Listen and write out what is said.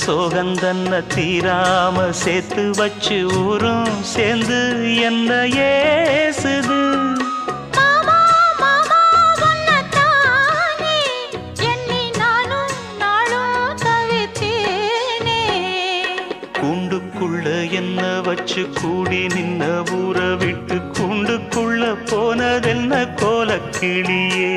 சோகந்தன்ன தீராம சேர்த்து வச்சு ஊரும் சேர்ந்து என்ன ஏசுது. கூண்டுக்குள்ள என்ன வச்சு கூடி நின்ன ஊற விட்டு கூண்டுக்குள்ள போனதென்ன கோலக்கிளியே.